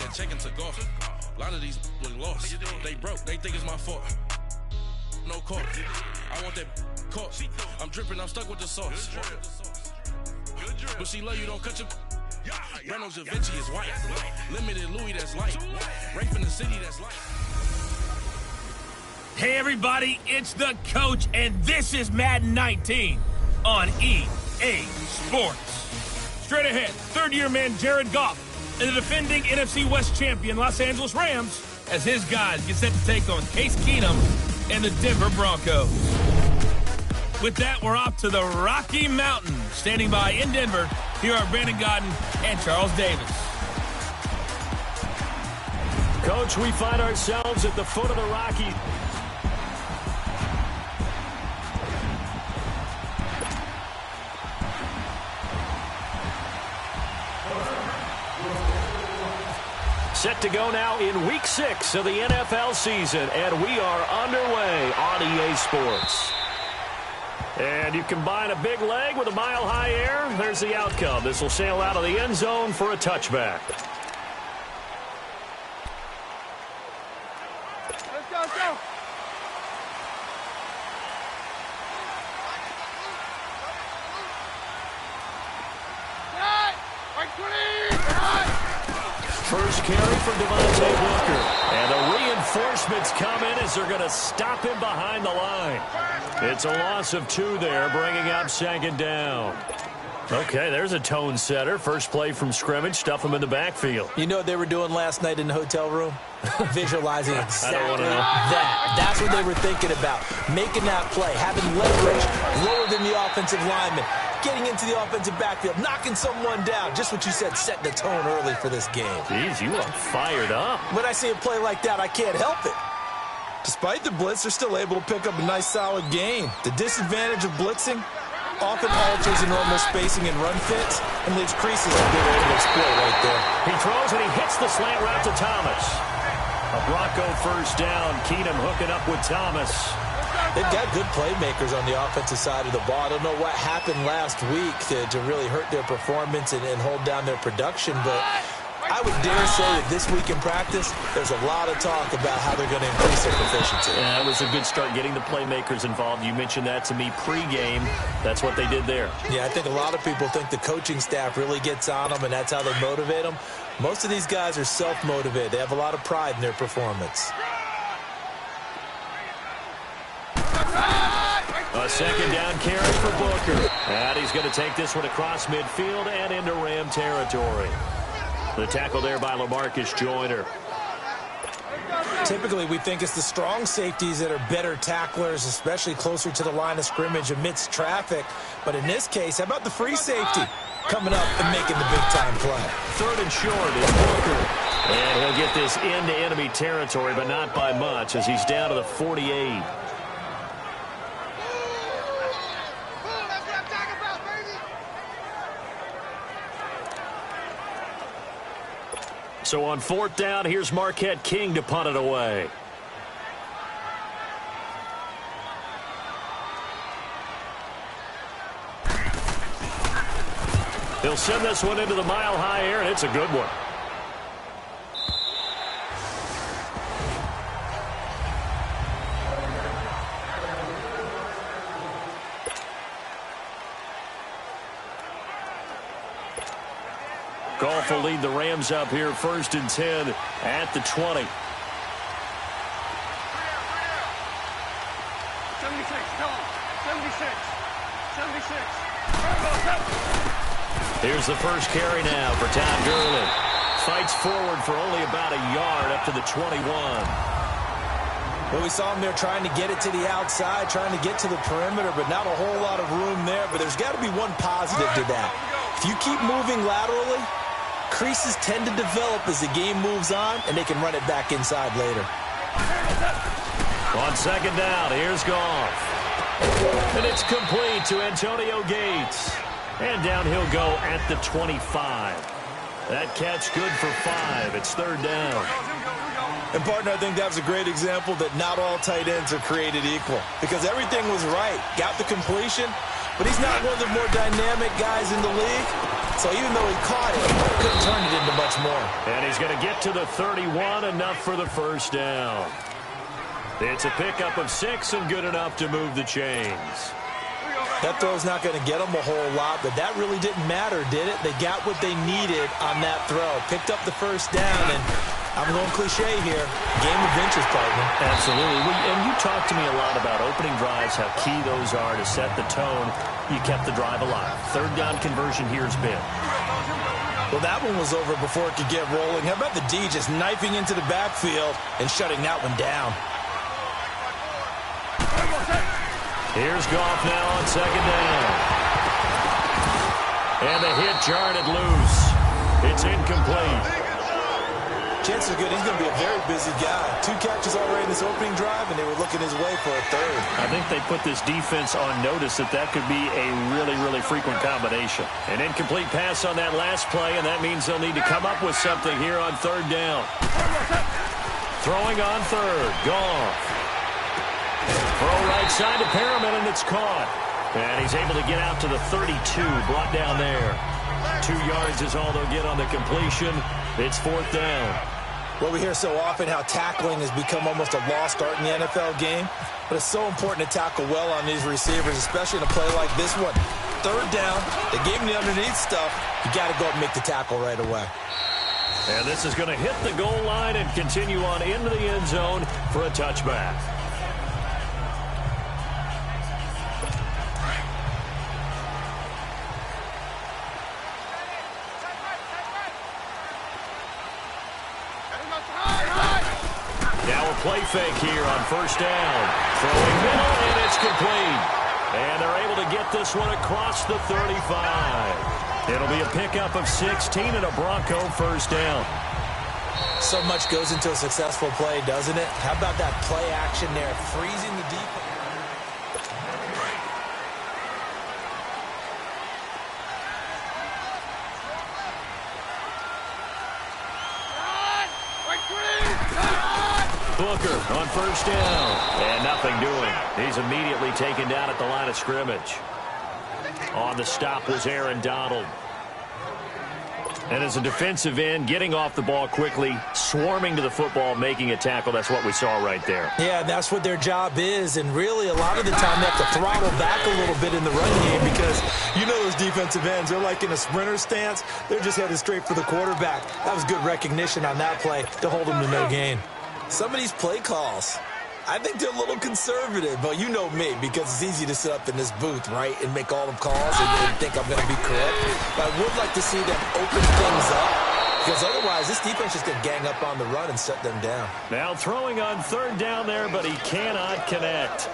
that check into golf. A lot of these look lost. They broke, they think it's my fault. No call. I want that caught. I'm dripping, I'm stuck with the sauce. But she love you, don't cut your. Reynolds Da Vinci is white. Limited Louis, that's light. Rape in the city, that's light. Hey everybody, it's the coach, and this is Madden 19 on EA Sports. Straight ahead, third-year man Jared Goff and the defending NFC West champion Los Angeles Rams as his guys get set to take on Case Keenum and the Denver Broncos. With that, we're off to the Rocky Mountains. Standing by in Denver, here are Brandon Godden and Charles Davis. Coach, we find ourselves at the foot of the Rockies. Set to go now in Week 6 of the NFL season, and we are underway on EA Sports. And you combine a big leg with a mile-high air, there's the outcome. This will sail out of the end zone for a touchback. Let's go, let's go. First carry for Devontae Booker. And the reinforcements come in as they're going to stop him behind the line. It's a loss of 2 there, bringing up second down. Okay, there's a tone setter. First play from scrimmage, stuff him in the backfield. You know what they were doing last night in the hotel room? Visualizing exactly know. that. That's what they were thinking about. Making that play, having leverage lower than the offensive lineman, getting into the offensive backfield, knocking someone down. Just what you said, setting the tone early for this game. Jeez, you are fired up. When I see a play like that, I can't help it. Despite the blitz, they're still able to pick up a nice, solid gain. The disadvantage of blitzing often alters the normal spacing and run fits and leaves creases that they're able to exploit right there. He throws and he hits the slant route to Thomas. A Bronco first down. Keenum hooking up with Thomas. They've got good playmakers on the offensive side of the ball. I don't know what happened last week to really hurt their performance and hold down their production, but I would dare say that this week in practice, there's a lot of talk about how they're going to increase their proficiency. Yeah, that was a good start getting the playmakers involved. You mentioned that to me pregame. That's what they did there. Yeah, I think a lot of people think the coaching staff really gets on them, and that's how they motivate them. Most of these guys are self-motivated. They have a lot of pride in their performance. A second down carry for Booker. And he's going to take this one across midfield and into Ram territory. The tackle there by LaMarcus Joyner. Typically, we think it's the strong safeties that are better tacklers, especially closer to the line of scrimmage amidst traffic. But in this case, how about the free safety coming up and making the big-time play? Third and short is Booker. And he'll get this into enemy territory, but not by much as he's down to the 48. So on fourth down, here's Marquette King to punt it away. He'll send this one into the mile-high air, and it's a good one. Goff will lead the Rams up here first and 10 at the 20. 76, come on. 76. 76. Here's the first carry now for Todd Gurley. Fights forward for only about a yard up to the 21. Well, we saw him there trying to get it to the outside, trying to get to the perimeter, but not a whole lot of room there. But there's got to be one positive to that. If you keep moving laterally, creases tend to develop as the game moves on, and they can run it back inside later. On second down, here's Goff. And it's complete to Antonio Gates. And down he'll go at the 25. That catch good for 5. It's third down. And, partner, I think that was a great example that not all tight ends are created equal. Because everything was right. Got the completion, but he's not one of the more dynamic guys in the league. So even though he caught it, he couldn't turn it into much more. And he's going to get to the 31, enough for the first down. It's a pickup of 6 and good enough to move the chains. That throw's not going to get them a whole lot, but that really didn't matter, did it? They got what they needed on that throw. Picked up the first down, and I'm going cliche here. Game of inches, partner. Absolutely. And you talked to me a lot about opening drives, how key those are to set the tone. You kept the drive alive. Third down conversion here's been. Well, that one was over before it could get rolling. How about the D just knifing into the backfield and shutting that one down? Here's Goff now on second down. And the hit jarred it loose. It's incomplete. Chances are good he's going to be a very busy guy. 2 catches already in this opening drive, and they were looking his way for a third. I think they put this defense on notice that could be a really, really frequent combination. An incomplete pass on that last play, and that means they'll need to come up with something here on third down. Throwing on third. Goff. Throw right side to Perriman, and it's caught. And he's able to get out to the 32, brought down there. 2 yards is all they'll get on the completion. It's fourth down. Well, we hear so often how tackling has become almost a lost art in the NFL game. But it's so important to tackle well on these receivers, especially in a play like this one. Third down, they gave him the underneath stuff. You got to go and make the tackle right away. And this is going to hit the goal line and continue on into the end zone for a touchback. Play fake here on first down. Throwing middle, and it's complete. And they're able to get this one across the 35. It'll be a pickup of 16 and a Bronco first down. So much goes into a successful play, doesn't it? How about that play action there, freezing the defense? Booker on first down, and nothing doing. He's immediately taken down at the line of scrimmage. On the stop was Aaron Donald. And as a defensive end, getting off the ball quickly, swarming to the football, making a tackle, that's what we saw right there. Yeah, that's what their job is, and really a lot of the time they have to throttle back a little bit in the run game because you know those defensive ends, they're like in a sprinter stance. They're just headed straight for the quarterback. That was good recognition on that play to hold them to no gain. Some of these play calls, I think they're a little conservative, but you know me, because it's easy to sit up in this booth, right, and make all the calls and think I'm going to be correct. But I would like to see them open things up, because otherwise this defense is going to gang up on the run and shut them down. Now throwing on third down there, but he cannot connect.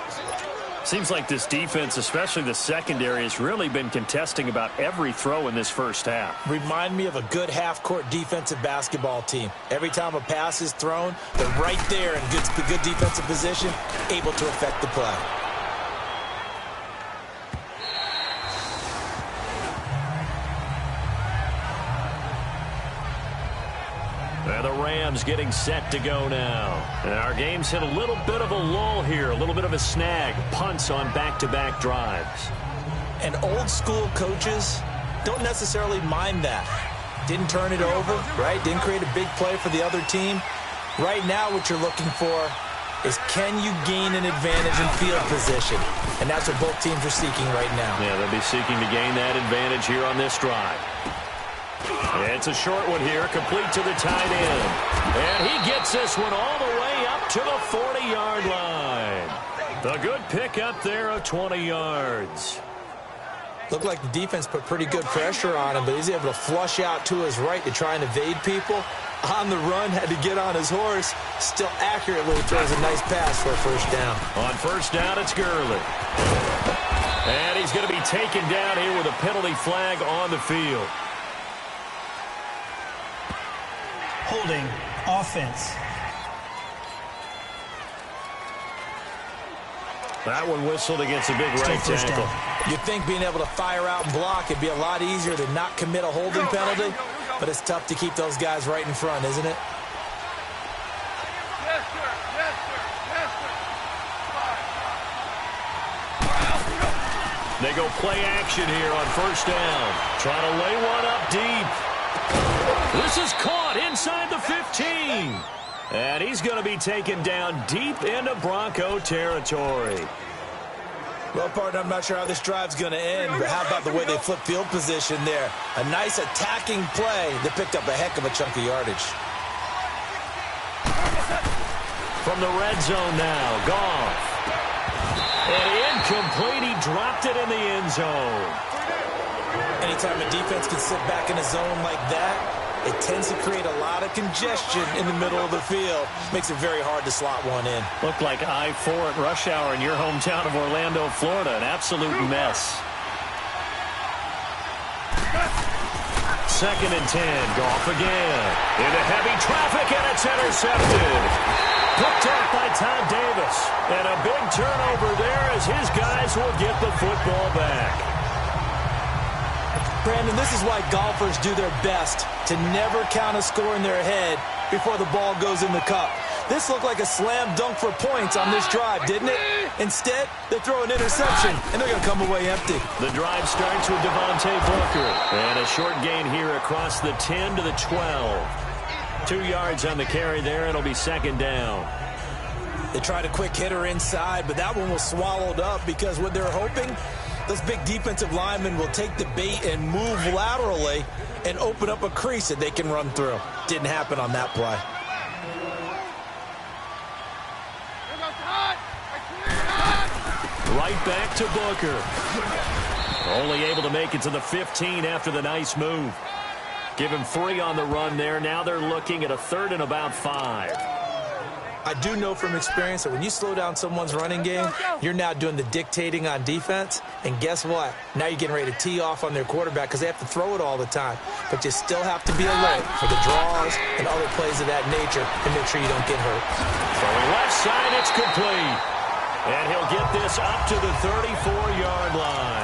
Seems like this defense, especially the secondary, has really been contesting about every throw in this first half. Remind me of a good half-court defensive basketball team. Every time a pass is thrown, they're right there in good defensive position, able to affect the play. And the Rams getting set to go now. And our game's hit a little bit of a lull here, a little bit of a snag. Punts on back-to-back drives. And old-school coaches don't necessarily mind that. Didn't turn it over, right? Didn't create a big play for the other team. Right now what you're looking for is can you gain an advantage in field position? And that's what both teams are seeking right now. Yeah, they'll be seeking to gain that advantage here on this drive. It's a short one here, complete to the tight end. And he gets this one all the way up to the 40-yard line. A good pickup there of 20 yards. Looked like the defense put pretty good pressure on him, but he's able to flush out to his right to try and evade people. On the run, had to get on his horse. Still accurately throws a nice pass for a first down. On first down, it's Gurley. And he's going to be taken down here with a penalty flag on the field. Holding offense. That one whistled against a big right tackle. You'd think being able to fire out and block would be a lot easier to not commit a holding penalty, but it's tough to keep those guys right in front, isn't it? Yes, sir. Yes, sir. Yes, sir. They go play action here on first down. Trying to lay one up deep. This is caught inside the 15. And he's going to be taken down deep into Bronco territory. Well, partner, I'm not sure how this drive's going to end, but how about the way they flip field position there? A nice attacking play. They picked up a heck of a chunk of yardage. From the red zone now, Goff. And incomplete, he dropped it in the end zone. Anytime a defense can sit back in a zone like that, it tends to create a lot of congestion in the middle of the field. Makes it very hard to slot one in. Looked like I-4 at rush hour in your hometown of Orlando, Florida. An absolute mess. 2nd and 10. Goff again. Into heavy traffic, and it's intercepted. Picked up by Todd Davis. And a big turnover there as his guys will get the football back. Brandon, this is why golfers do their best to never count a score in their head before the ball goes in the cup. This looked like a slam dunk for points on this drive, didn't it? Instead, they throw an interception, and they're going to come away empty. The drive starts with Devontae Booker. And a short gain here across the 10 to the 12. 2 yards on the carry there. It'll be 2nd down. They tried a quick hitter inside, but that one was swallowed up because what they're hoping, those big defensive linemen will take the bait and move laterally and open up a crease that they can run through. Didn't happen on that play. Right back to Booker. Only able to make it to the 15 after the nice move. Give him 3 on the run there. Now they're looking at a 3rd and about 5. I do know from experience that when you slow down someone's running game, you're now doing the dictating on defense. And guess what? Now you're getting ready to tee off on their quarterback because they have to throw it all the time. But you still have to be alert for the draws and other plays of that nature and make sure you don't get hurt. Throwing left side, it's complete. And he'll get this up to the 34-yard line.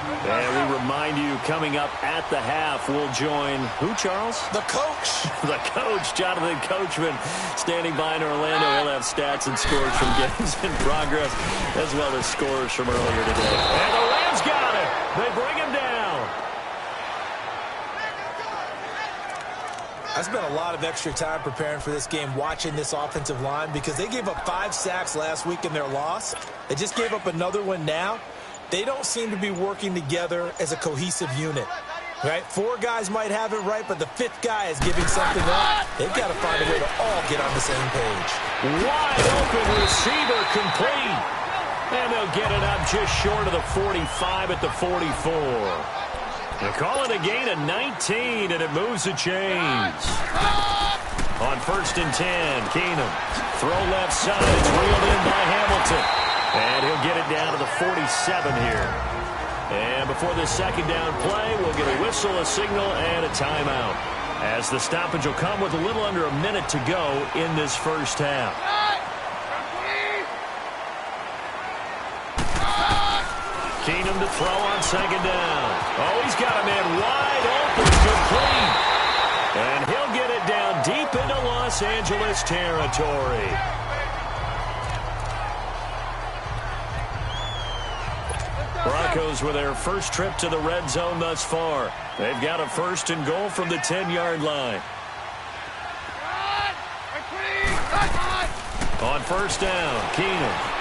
And we remind you, coming up at the half, we'll join who, Charles? The coach. The coach, Jonathan Coachman, standing by in Orlando. He'll have stats and scores from games in progress, as well as scores from earlier today. And the Rams got it. They bring him down. I spent a lot of extra time preparing for this game, watching this offensive line, because they gave up 5 sacks last week in their loss. They just gave up another one now. They don't seem to be working together as a cohesive unit, right? 4 guys might have it right, but the 5th guy is giving something up. They've got to find a way to all get on the same page. Wide open receiver complete. And they'll get it up just short of the 45 at the 44. They call it a gain of 19, and it moves the chains. On 1st and 10, Keenum. Throw left side. It's reeled in by Hamilton. And he'll get it down to the 47 here. And before this 2nd down play, we'll get a whistle, a signal, and a timeout, as the stoppage will come with a little under a minute to go in this first half. Keenum to throw on 2nd down. Oh, he's got a man wide open, complete. And he'll get it down deep into Los Angeles territory. Broncos with their first trip to the red zone thus far. They've got a 1st and goal from the 10-yard line. On 1st down, Keenum.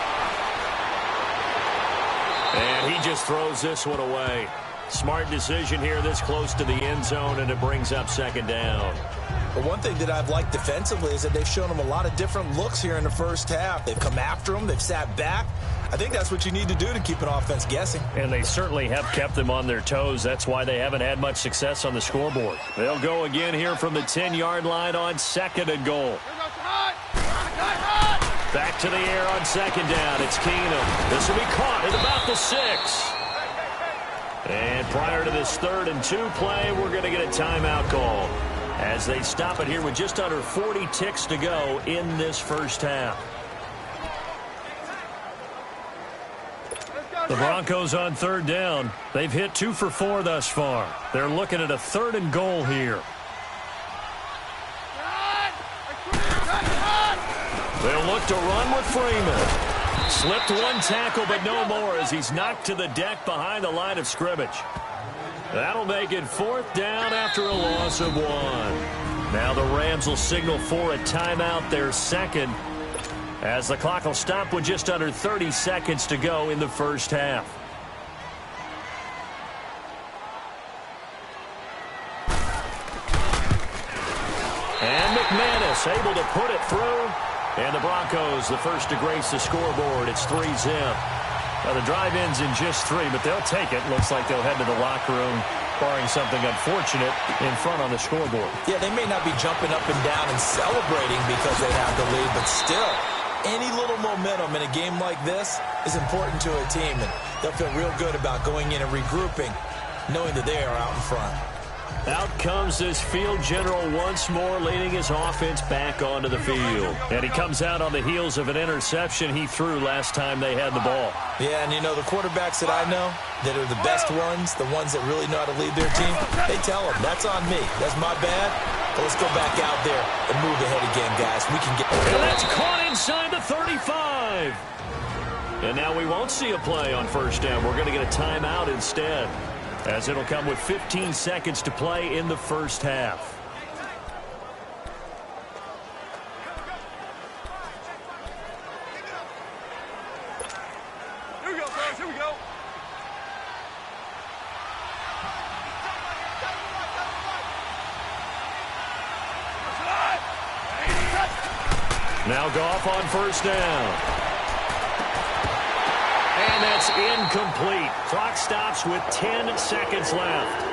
And he just throws this one away. Smart decision here this close to the end zone, and it brings up 2nd down. But one thing that I've liked defensively is that they've shown them a lot of different looks here in the first half. They've come after them. They've sat back. I think that's what you need to do to keep an offense guessing. And they certainly have kept them on their toes. That's why they haven't had much success on the scoreboard. They'll go again here from the 10-yard line on 2nd and goal. Back to the air on 2nd down. It's Keenum. This will be caught at about the 6. And prior to this 3rd and 2 play, we're going to get a timeout call, as they stop it here with just under 40 ticks to go in this first half. The Broncos on 3rd down. They've hit 2 for 4 thus far. They're looking at a 3rd and goal here. They'll look to run with Freeman. Slipped one tackle, but no more as he's knocked to the deck behind the line of scrimmage. That'll make it 4th down after a loss of 1. Now the Rams will signal for a timeout, their second, as the clock will stop with just under 30 seconds to go in the first half. And McManus able to put it through. And the Broncos, the first to grace the scoreboard. It's 3-zip. Now the drive ends in just 3, but they'll take it. Looks like they'll head to the locker room, barring something unfortunate, in front on the scoreboard. Yeah, they may not be jumping up and down and celebrating because they have the lead, but still, any little momentum in a game like this is important to a team, and they'll feel real good about going in and regrouping, knowing that they are out in front. Out comes this field general once more, leading his offense back onto the field. And he comes out on the heels of an interception he threw last time they had the ball. Yeah, and you know, the quarterbacks that I know that are the best ones, the ones that really know how to lead their team, they tell them, that's on me. That's my bad. But let's go back out there and move ahead again, guys. We can get... And that's caught inside the 35. And now we won't see a play on first down. We're going to get a timeout instead, as it'll come with 15 seconds to play in the first half. Here we go, guys. Here we go. Now Goff on first down. And that's incomplete. Clock stops with 10 seconds left.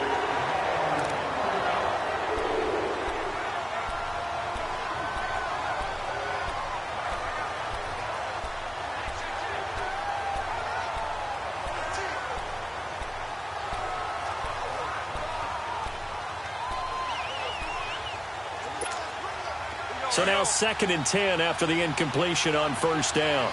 So now 2nd and 10 after the incompletion on first down.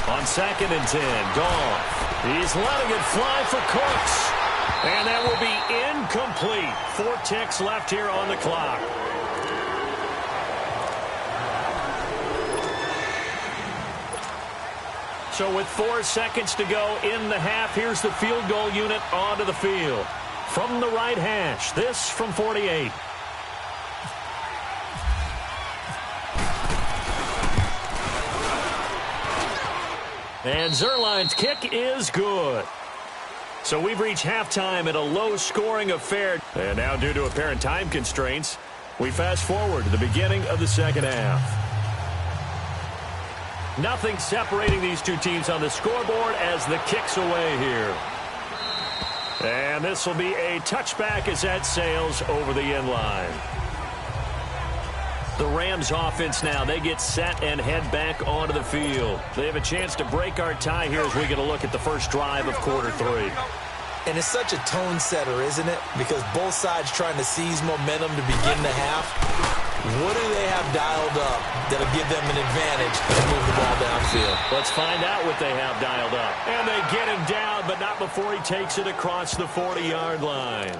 On 2nd and 10, Goff. He's letting it fly for Cooks. And that will be incomplete. 4 ticks left here on the clock. So with 4 seconds to go in the half, here's the field goal unit onto the field. From the right hash, this from 48. And Zerline's kick is good. So we've reached halftime at a low-scoring affair. And now, due to apparent time constraints, we fast forward to the beginning of the second half. Nothing separating these two teams on the scoreboard as the kick's away here. And this will be a touchback as that sails over the end line. The Rams offense now, they get set and head back onto the field. They have a chance to break our tie here as we get a look at the first drive of quarter 3. And it's such a tone setter, isn't it? Because both sides trying to seize momentum to begin the half. What do they have dialed up that'll give them an advantage to move the ball downfield? Let's find out what they have dialed up. And they get him down, but not before he takes it across the 40-yard line.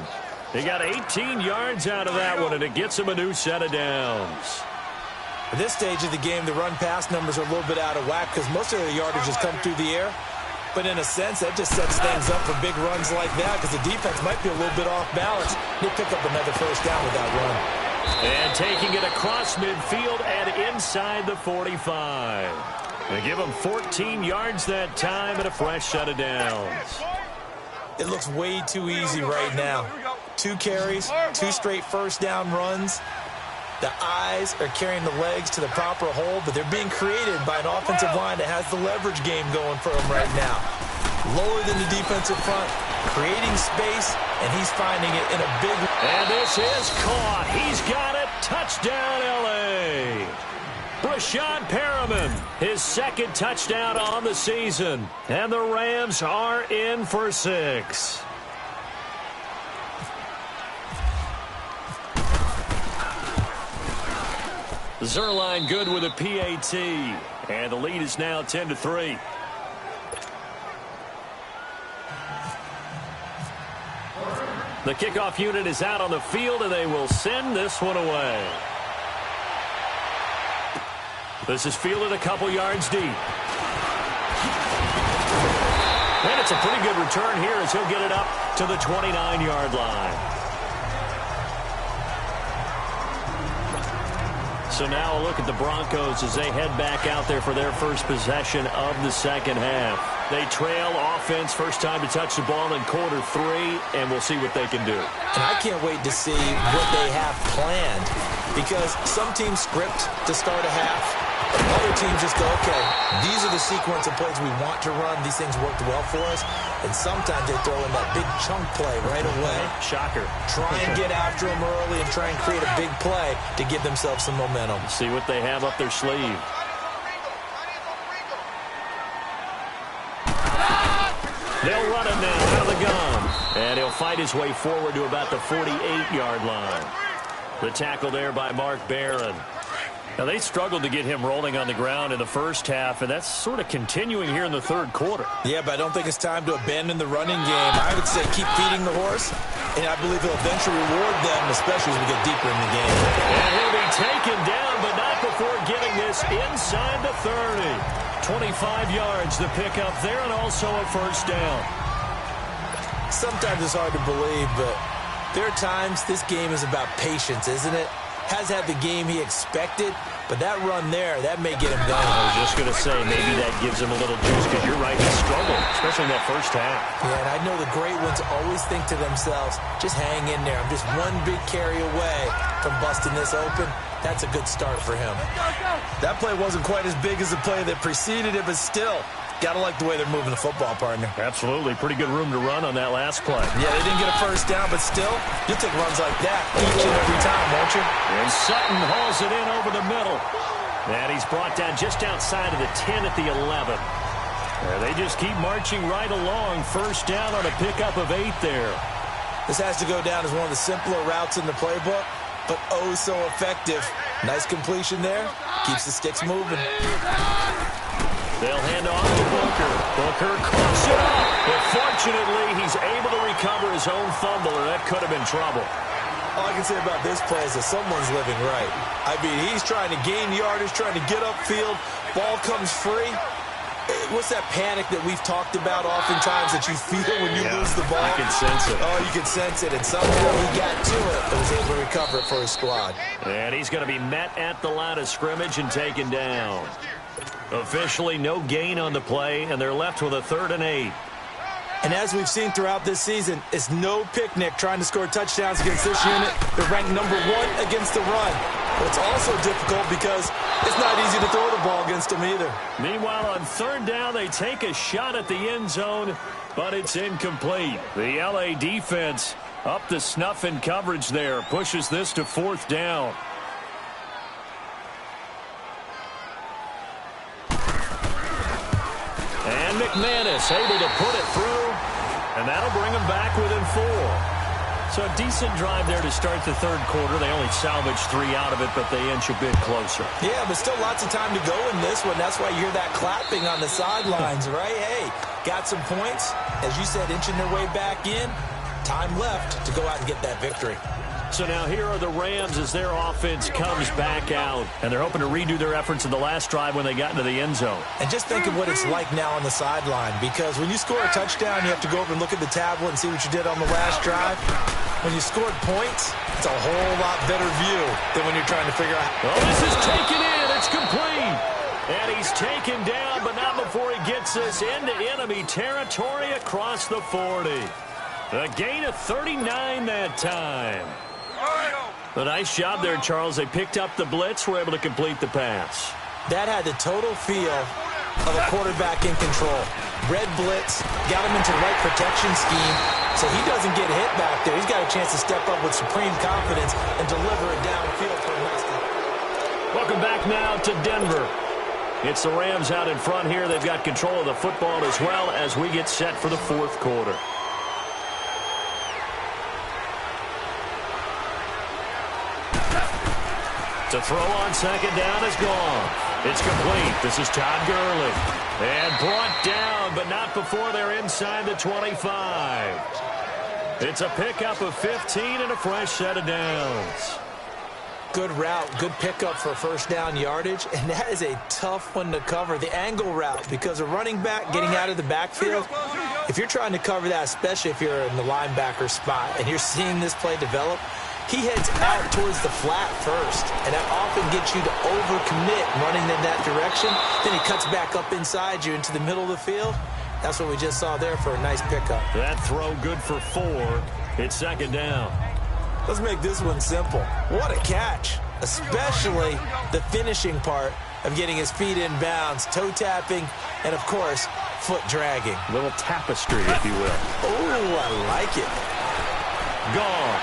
They got 18 yards out of that one, and it gets him a new set of downs. At this stage of the game, the run-pass numbers are a little bit out of whack because most of the yardage has come through the air. But in a sense, that just sets things up for big runs like that because the defense might be a little bit off balance. They pick up another first down with that run. And taking it across midfield and inside the 45. They give him 14 yards that time and a fresh set of downs. It looks way too easy right now. 2 carries, 2 straight first down runs. The eyes are carrying the legs to the proper hole, but they're being created by an offensive line that has the leverage game going for them right now. Lower than the defensive front, creating space, and he's finding it in a big... And this is caught. He's got it. Touchdown, L.A. Brashad Perriman, his 2nd touchdown on the season. And the Rams are in for 6. Zerline good with a PAT. And the lead is now 10-3. The kickoff unit is out on the field, and they will send this one away. This is fielded a couple yards deep. And it's a pretty good return here as he'll get it up to the 29-yard line. So now a look at the Broncos as they head back out there for their first possession of the second half. They trail offense, first time to touch the ball in quarter 3, and we'll see what they can do. And I can't wait to see what they have planned, because some teams script to start a half. Other teams just go, okay, these are the sequence of plays we want to run. These things worked well for us. And sometimes they throw in that big chunk play right away. Shocker. Try and get after them early and try and create a big play to give themselves some momentum. See what they have up their sleeve. They'll run him now out of the gun. And he'll fight his way forward to about the 48-yard line. The tackle there by Mark Barron. Now, they struggled to get him rolling on the ground in the first half, and that's sort of continuing here in the third quarter. Yeah, but I don't think it's time to abandon the running game. I would say keep feeding the horse, and I believe he'll eventually reward them, especially as we get deeper in the game. And he'll be taken down, but not before getting this inside the 30. 25 yards to pick up there, and also a first down. Sometimes it's hard to believe, but there are times this game is about patience, isn't it? Has had the game he expected, but that run there, that may get him going. I was just going to say, maybe that gives him a little juice, because you're right, he struggled, especially in that first half. Yeah, and I know the great ones always think to themselves, just hang in there. I'm just one big carry away from busting this open. That's a good start for him. That play wasn't quite as big as the play that preceded it, but still, gotta like the way they're moving the football, partner. Absolutely. Pretty good room to run on that last play. Yeah, they didn't get a first down, but still, you'll take runs like that each and every time, won't you? And Sutton hauls it in over the middle. And he's brought down just outside of the 10 at the 11. And they just keep marching right along. First down on a pickup of 8 there. This has to go down as one of the simpler routes in the playbook, but oh so effective. Nice completion there. Keeps the sticks moving. They'll hand off to Booker. Booker coughs it up. But fortunately, he's able to recover his own fumble, or that could have been trouble. All I can say about this play is that someone's living right. I mean, he's trying to gain yardage, trying to get upfield. Ball comes free. What's that panic that we've talked about oftentimes that you feel when you lose the ball? I can sense it. Oh, you can sense it. And somehow he got to it and was able to recover it for his squad. And he's going to be met at the line of scrimmage and taken down. Officially no gain on the play, and they're left with a 3rd and 8. And as we've seen throughout this season, it's no picnic trying to score touchdowns against this unit. They're ranked number 1 against the run. But it's also difficult because it's not easy to throw the ball against them either. Meanwhile, on 3rd down, they take a shot at the end zone, but it's incomplete. The LA defense up to snuff in coverage there, pushes this to 4th down. And McManus able to put it through, and that'll bring him back within 4. So a decent drive there to start the 3rd quarter. They only salvaged 3 out of it, but they inch a bit closer. Yeah, but still lots of time to go in this one. That's why you hear that clapping on the sidelines, right? Hey, got some points. As you said, inching their way back in. Time left to go out and get that victory. So now here are the Rams as their offense comes back out. And they're hoping to redo their efforts in the last drive when they got into the end zone. And just think of what it's like now on the sideline. Because when you score a touchdown, you have to go over and look at the tablet and see what you did on the last drive. When you scored points, it's a whole lot better view than when you're trying to figure out. Oh, this is taken in. It's complete. And he's taken down, but not before he gets us into enemy territory across the 40. A gain of 39 that time. A nice job there, Charles. They picked up the blitz, were able to complete the pass. That had the total feel of a quarterback in control. Red blitz, got him into the right protection scheme, so he doesn't get hit back there. He's got a chance to step up with supreme confidence and deliver it downfield for Weston. Welcome back now to Denver. It's the Rams out in front here. They've got control of the football as well as we get set for the 4th quarter. To throw on 2nd down is gone. It's complete. This is Todd Gurley. And brought down, but not before they're inside the 25. It's a pickup of 15 and a fresh set of downs. Good route, good pickup for first down yardage, and that is a tough one to cover, the angle route, because a running back getting out of the backfield, if you're trying to cover that, especially if you're in the linebacker spot and you're seeing this play develop, he heads out towards the flat first, and that often gets you to overcommit running in that direction. Then he cuts back up inside you into the middle of the field. That's what we just saw there for a nice pickup. That throw good for 4. It's second down. Let's make this one simple. What a catch, especially the finishing part of getting his feet in bounds, toe tapping, and, of course, foot dragging. Little tapestry, if you will. Oh, I like it. Gone.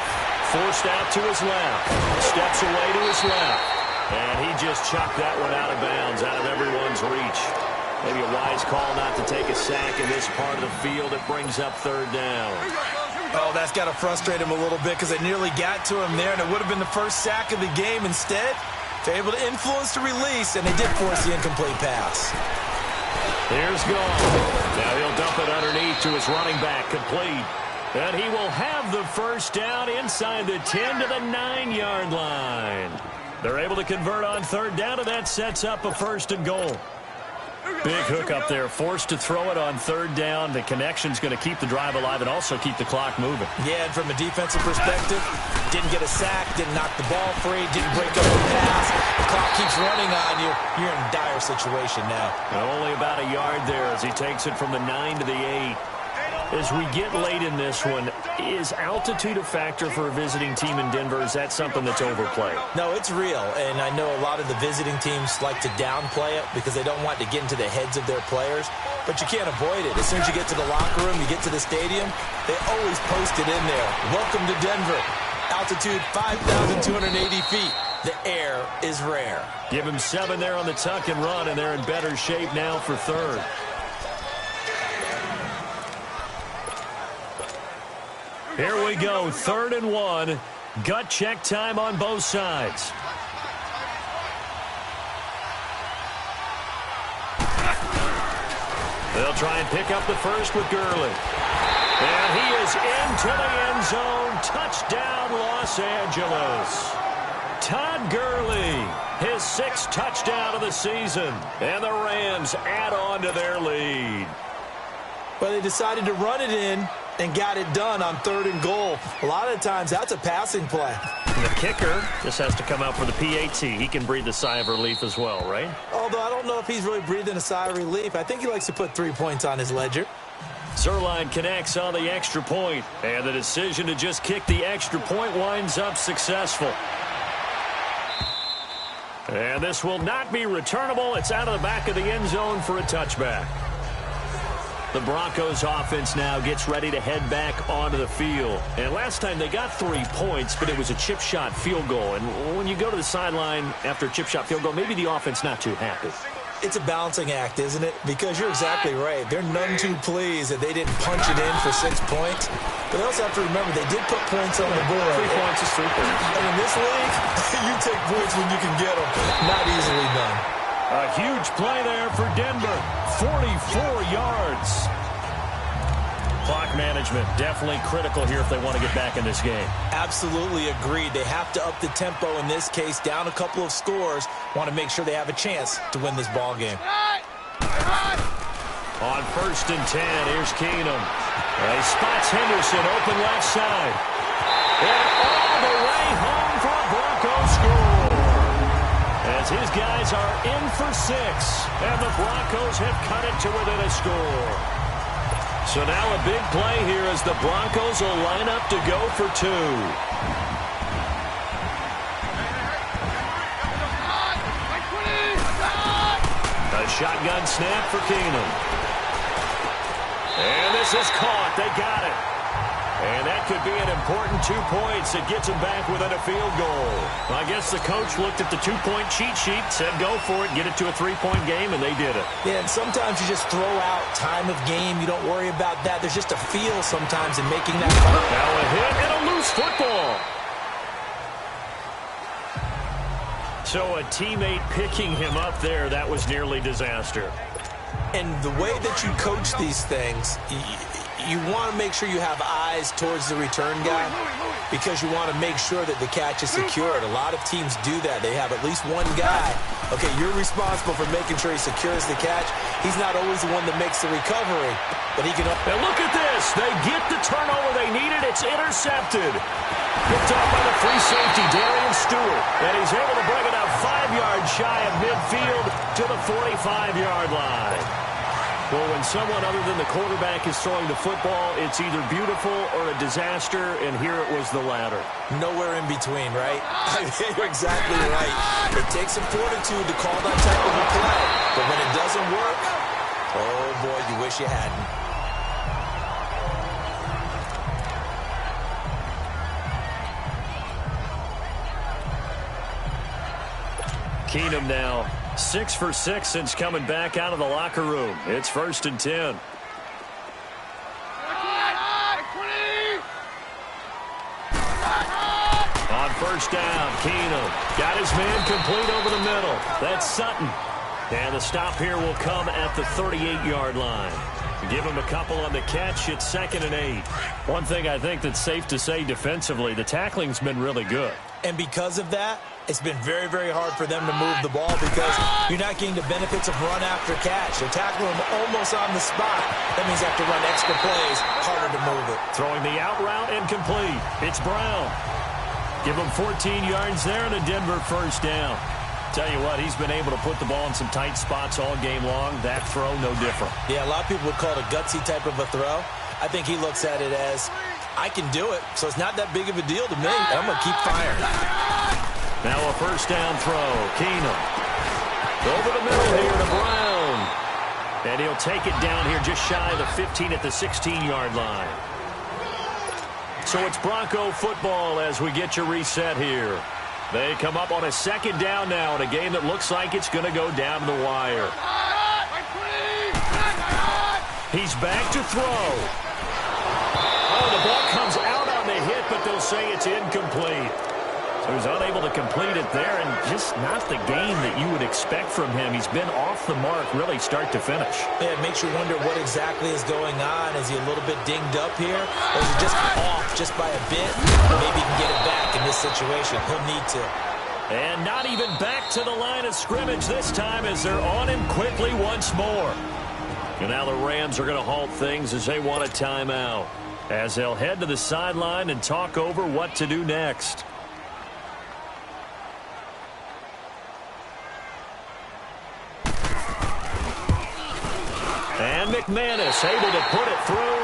Forced out to his left. Steps away to his left. And he just chucked that one out of bounds, out of everyone's reach. Maybe a wise call not to take a sack in this part of the field. It brings up third down. Oh, that's got to frustrate him a little bit because they nearly got to him there, and it would have been the first sack of the game. Instead, they're able to influence the release, and they did force the incomplete pass. Here's Gone. Now he'll dump it underneath to his running back, complete. And he will have the first down inside the 10 to the 9-yard line. They're able to convert on third down, and that sets up a first and goal. Big hook up there, forced to throw it on third down. The connection's going to keep the drive alive and also keep the clock moving. Yeah, and from a defensive perspective, didn't get a sack, didn't knock the ball free, didn't break up the pass. The clock keeps running on you. You're in a dire situation now. And only about a yard there as he takes it from the 9 to the 8. As we get late in this one, is altitude a factor for a visiting team in Denver? Is that something that's overplayed? No, it's real, and I know a lot of the visiting teams like to downplay it because they don't want to get into the heads of their players, but you can't avoid it. As soon as you get to the locker room, you get to the stadium, they always post it in there. Welcome to Denver. Altitude 5,280 feet. The air is rare. Give him 7 there on the tuck and run, and they're in better shape now for third. Here we go, 3rd and 1. Gut check time on both sides. They'll try and pick up the first with Gurley. And he is into the end zone. Touchdown, Los Angeles. Todd Gurley, his 6th touchdown of the season. And the Rams add on to their lead. Well, they decided to run it in and got it done on 3rd and goal. A lot of times, that's a passing play. And the kicker just has to come out for the PAT. He can breathe a sigh of relief as well, right? Although I don't know if he's really breathing a sigh of relief. I think he likes to put 3 points on his ledger. Zuerlein connects on the extra point, and the decision to just kick the extra point winds up successful. And this will not be returnable. It's out of the back of the end zone for a touchback. The Broncos offense now gets ready to head back onto the field. And last time they got 3 points, but it was a chip shot field goal. And when you go to the sideline after a chip shot field goal, maybe the offense not too happy. It's a balancing act, isn't it? Because you're exactly right. They're none too pleased that they didn't punch it in for 6 points. But they also have to remember they did put points on the board. 3 points is 3 points. And in this league, you take points when you can get them. Not easily done. A huge play there for Denver. 44 yards. Clock management definitely critical here if they want to get back in this game. Absolutely agreed. They have to up the tempo in this case, down a couple of scores. Want to make sure they have a chance to win this ball game. On 1st and 10, here's Keenum. He spots Henderson, open left side. And all the way home for a Broncos score. As his guys are in for 6, and the Broncos have cut it to within a score. So now a big play here as the Broncos will line up to go for 2. A shotgun snap for Keenum. And this is caught. They got it. And that could be an important 2 points. It gets them back within a field goal. I guess the coach looked at the 2-point cheat sheet, said go for it, get it to a 3-point game, and they did it. Yeah, and sometimes you just throw out time of game. You don't worry about that. There's just a feel sometimes in making that call. Now a hit and a loose football. So a teammate picking him up there, that was nearly disaster. And the way that you coach these things, you want to make sure you have eyes towards the return guy because you want to make sure that the catch is secured. A lot of teams do that. They have at least one guy. Okay, you're responsible for making sure he secures the catch. He's not always the one that makes the recovery, but he can... And look at this. They get the turnover they needed. It's intercepted. Picked up by the free safety, Darian Stewart. And he's able to bring it up 5 yards shy of midfield to the 45-yard line. Well, when someone other than the quarterback is throwing the football, it's either beautiful or a disaster, and here it was the latter. Nowhere in between, right? You're exactly right. It takes some fortitude to call that type of a play, but when it doesn't work, oh boy, you wish you hadn't. Keenum now 6 for 6 since coming back out of the locker room. It's 1st and 10. On 1st down, Keenum got his man complete over the middle. That's Sutton. And the stop here will come at the 38-yard line. Give him a couple on the catch. It's 2nd and 8. One thing I think that's safe to say defensively, the tackling's been really good. And because of that, it's been very, very hard for them to move the ball because you're not getting the benefits of run after catch. They're tackling them almost on the spot. That means they have to run extra plays, harder to move it. Throwing the out route incomplete. It's Brown. Give him 14 yards there and a Denver 1st down. Tell you what, he's been able to put the ball in some tight spots all game long. That throw, no different. Yeah, a lot of people would call it a gutsy type of a throw. I think he looks at it as, I can do it, so it's not that big of a deal to me. I'm going to keep firing. Now a 1st down throw. Keenum. Over the middle here to Brown. And he'll take it down here just shy of the 15 at the 16-yard line. So it's Bronco football as we get you reset here. They come up on a 2nd down now in a game that looks like it's going to go down to the wire. He's back to throw. Oh, the ball comes out on the hit, but they'll say it's incomplete. So he's unable to complete it there, and just not the game that you would expect from him. He's been off the mark, really start to finish. Yeah, it makes you wonder what exactly is going on. Is he a little bit dinged up here, or is he just off just by a bit? Maybe he can get it back in this situation. He'll need to. And not even back to the line of scrimmage this time as they're on him quickly once more. And now the Rams are going to halt things as they want a timeout, as they'll head to the sideline and talk over what to do next. And McManus able to put it through.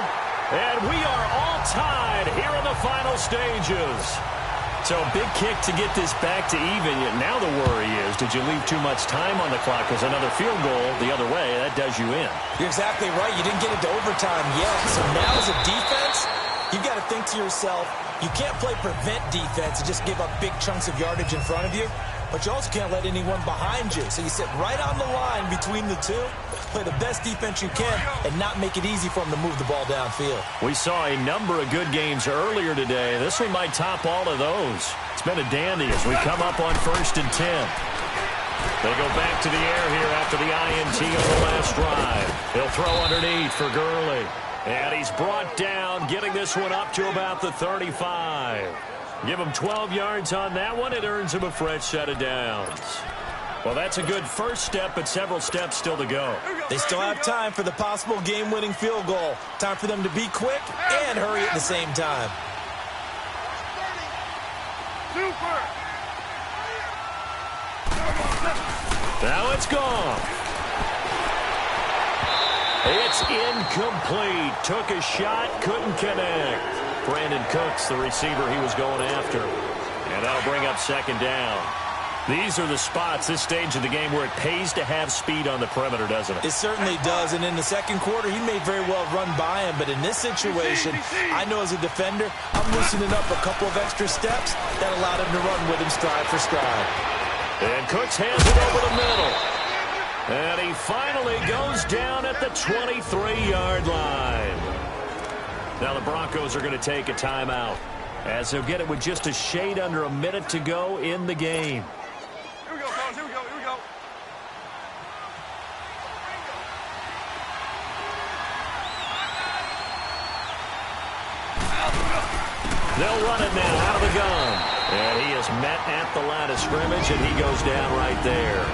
And we are all tied here in the final stages. So a big kick to get this back to even. Now the worry is, did you leave too much time on the clock? Because another field goal the other way, that does you in. You're exactly right. You didn't get it to overtime yet. So now as a defense, you've got to think to yourself, you can't play prevent defense and just give up big chunks of yardage in front of you. But you also can't let anyone behind you. So you sit right on the line between the two, play the best defense you can, and not make it easy for them to move the ball downfield. We saw a number of good games earlier today. This one might top all of those. It's been a dandy as we come up on 1st and 10. They go back to the air here after the INT on the last drive. He'll throw underneath for Gurley. And he's brought down, getting this one up to about the 35. Give him 12 yards on that one. It earns him a fresh set of downs. Well, that's a good first step, but several steps still to go. They still have time for the possible game-winning field goal. Time for them to be quick and hurry at the same time. Now it's gone. It's incomplete. Took a shot, couldn't connect. Brandon Cooks, the receiver he was going after. And that'll bring up 2nd down. These are the spots, this stage of the game, where it pays to have speed on the perimeter, doesn't it? It certainly does. And in the 2nd quarter, he may very well run by him. But in this situation, I know as a defender, I'm loosening up a couple of extra steps that allowed him to run with him stride for stride. And Cooks hands it over the middle. And he finally goes down at the 23-yard line. Now the Broncos are going to take a timeout, as they'll get it with just a shade under a minute to go in the game. Here we go, fellas. Here we go. Here we go. They'll run it now out of the gun. And he is met at the line of scrimmage, and he goes down right there.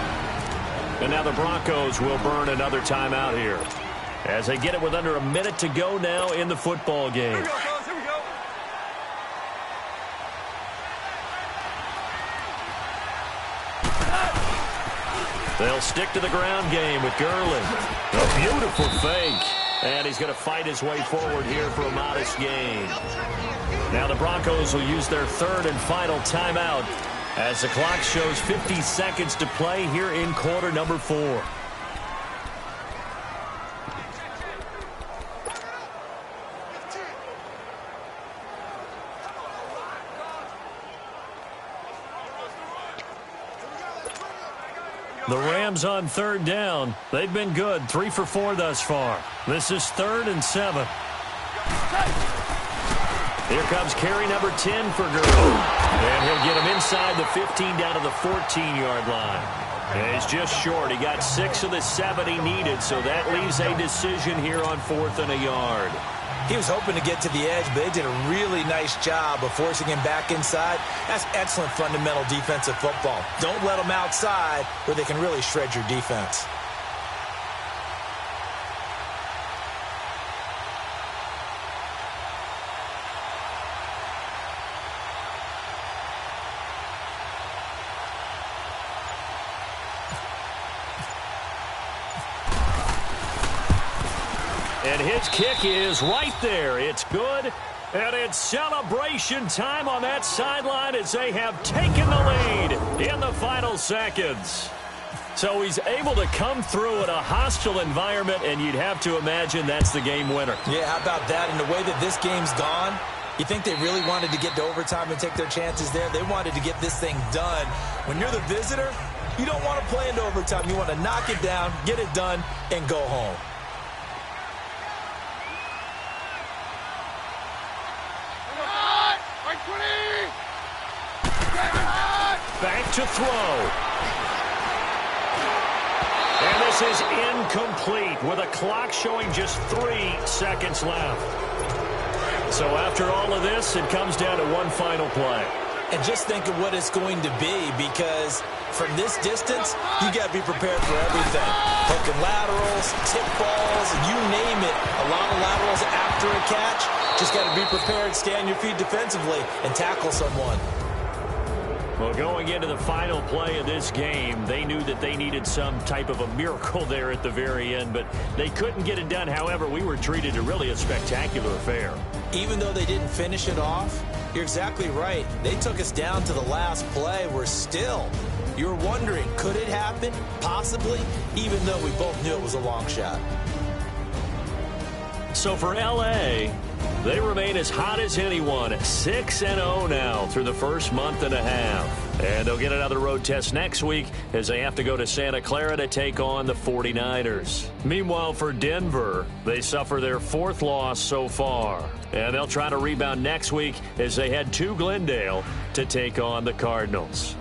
And now the Broncos will burn another timeout here, as they get it with under a minute to go now in the football game. Here we go, fellas. Here we go. They'll stick to the ground game with Gurley. A beautiful fake. And he's going to fight his way forward here for a modest gain. Now the Broncos will use their third and final timeout as the clock shows 50 seconds to play here in quarter number 4. The Rams on third down. They've been good, 3 for 4 thus far. This is 3rd and 7. Here comes carry number 10 for Gurley. And he'll get him inside the 15 down to the 14-yard line. And he's just short. He got 6 of the 7 he needed, so that leaves a decision here on 4th and a yard. He was hoping to get to the edge, but they did a really nice job of forcing him back inside. That's excellent fundamental defensive football. Don't let them outside where they can really shred your defense. And his kick is right there. It's good. And it's celebration time on that sideline as they have taken the lead in the final seconds. So he's able to come through in a hostile environment, and you'd have to imagine that's the game winner. Yeah, how about that? And the way that this game's gone, you think they really wanted to get to overtime and take their chances there? They wanted to get this thing done. When you're the visitor, you don't want to play into overtime. You want to knock it down, get it done, and go home. Back to throw. And this is incomplete with a clock showing just 3 seconds left. So after all of this, it comes down to one final play. And just think of what it's going to be, because from this distance, you got to be prepared for everything. Hook and laterals, tip balls, you name it. A lot of laterals after a catch. Just got to be prepared, stay on your feet defensively, and tackle someone. Well, going into the final play of this game, they knew that they needed some type of a miracle there at the very end, but they couldn't get it done. However, we were treated to really a spectacular affair. Even though they didn't finish it off, you're exactly right. They took us down to the last play. We're still, you're wondering, could it happen? Possibly, even though we both knew it was a long shot. So for L.A., they remain as hot as anyone, 6-0 now through the first month and a half. And they'll get another road test next week as they have to go to Santa Clara to take on the 49ers. Meanwhile, for Denver, they suffer their 4th loss so far. And they'll try to rebound next week as they head to Glendale to take on the Cardinals.